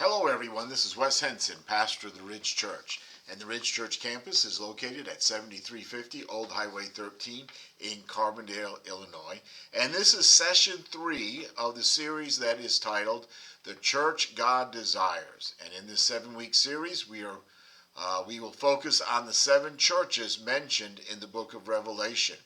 Hello everyone, this is Wes Henson, pastor of the Ridge Church, and the Ridge Church campus is located at 7350 Old Highway 13 in Carbondale, Illinois, and this is session 3 of the series that is titled The Church God Desires. And in this 7-week series we will focus on the 7 churches mentioned in the book of Revelation.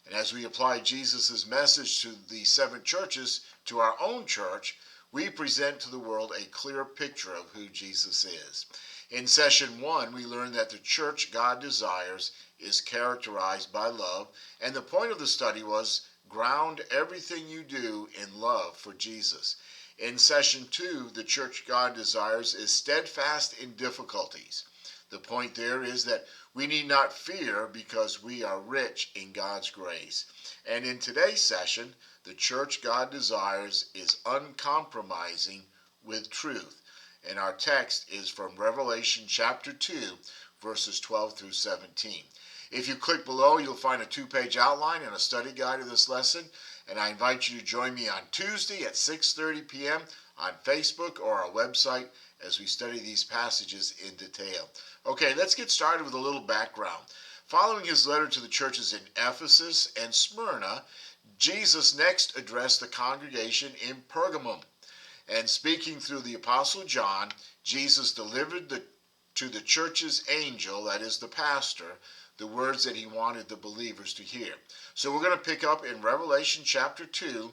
And as we apply Jesus' message to the 7 churches to our own church, we present to the world a clear picture of who Jesus is. In session 1, we learned that the church God desires is characterized by love, and the point of the study was ground everything you do in love for Jesus. In session 2, the church God desires is steadfast in difficulties. The point there is that we need not fear because we are rich in God's grace. And in today's session, the church God desires is uncompromising with truth. And our text is from Revelation chapter 2, verses 12 through 17. If you click below, you'll find a 2-page outline and a study guide of this lesson. And I invite you to join me on Tuesday at 6:30 p.m. on Facebook or our website as we study these passages in detail. Okay, let's get started with a little background. Following his letter to the churches in Ephesus and Smyrna, Jesus next addressed the congregation in Pergamum. And speaking through the Apostle John, Jesus delivered to the church's angel, that is the pastor, the words that he wanted the believers to hear. So we're going to pick up in Revelation chapter 2,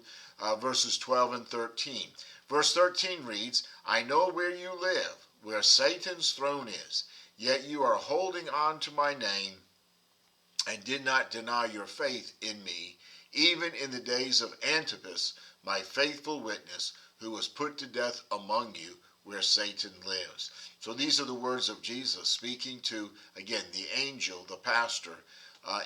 verses 12 and 13. Verse 13 reads, "I know where you live, where Satan's throne is, yet you are holding on to my name and did not deny your faith in me, even in the days of Antipas, my faithful witness, who was put to death among you, where Satan lives." So these are the words of Jesus speaking to, again, the angel, the pastor,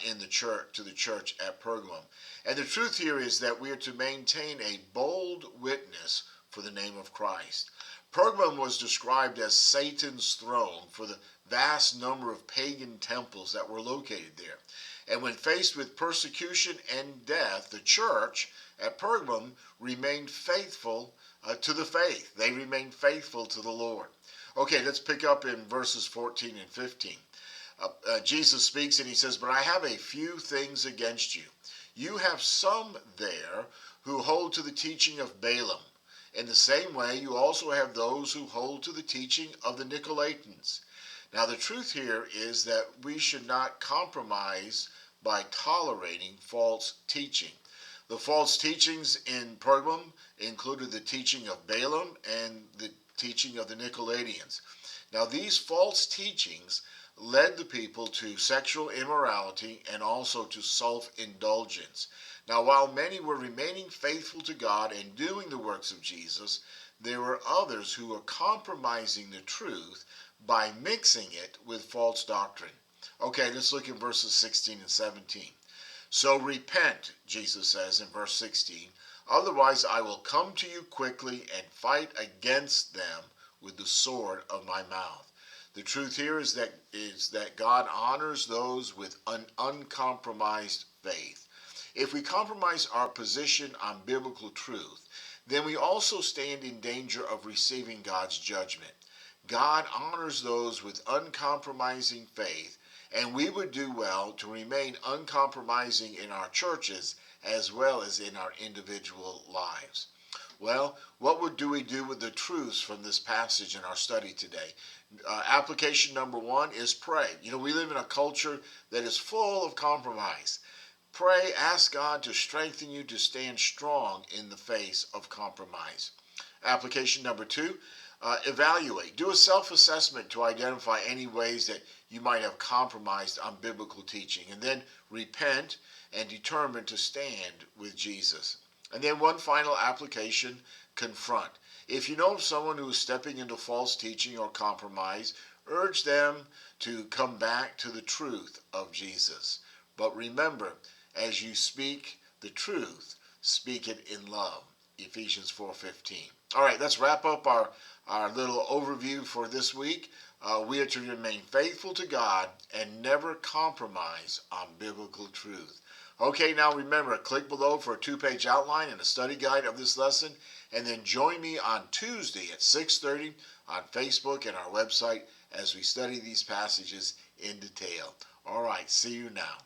in the church, to the church at Pergamum. And the truth here is that we are to maintain a bold witness for the name of Christ. Pergamum was described as Satan's throne for the vast number of pagan temples that were located there. And when faced with persecution and death, the church at Pergamum remained faithful to the faith. They remained faithful to the Lord. Okay, let's pick up in verses 14 and 15. Jesus speaks and he says, "But I have a few things against you. You have some there who hold to the teaching of Balaam. In the same way, you also have those who hold to the teaching of the Nicolaitans." Now, the truth here is that we should not compromise by tolerating false teaching. The false teachings in Pergamum included the teaching of Balaam and the teaching of the Nicolaitans. Now, these false teachings led the people to sexual immorality and also to self-indulgence. Now, while many were remaining faithful to God and doing the works of Jesus, there were others who were compromising the truth by mixing it with false doctrine. Okay, let's look at verses 16 and 17. "So repent," Jesus says in verse 16, "otherwise I will come to you quickly and fight against them with the sword of my mouth." The truth here is that God honors those with an uncompromised faith. If we compromise our position on biblical truth, then we also stand in danger of receiving God's judgment. God honors those with uncompromising faith, and we would do well to remain uncompromising in our churches as well as in our individual lives. Well, what do we do with the truths from this passage in our study today? Application number 1 is pray. We live in a culture that is full of compromise. Pray, ask God to strengthen you to stand strong in the face of compromise. Application number 2, evaluate. Do a self-assessment to identify any ways that you might have compromised on biblical teaching, and then repent and determine to stand with Jesus. And then one final application, confront. If you know of someone who is stepping into false teaching or compromise, urge them to come back to the truth of Jesus. But remember, as you speak the truth, speak it in love. Ephesians 4:15. All right, let's wrap up our little overview for this week. We are to remain faithful to God and never compromise on biblical truth. Okay, now remember, click below for a 2-page outline and a study guide of this lesson, and then join me on Tuesday at 6:30 on Facebook and our website as we study these passages in detail. All right, see you now.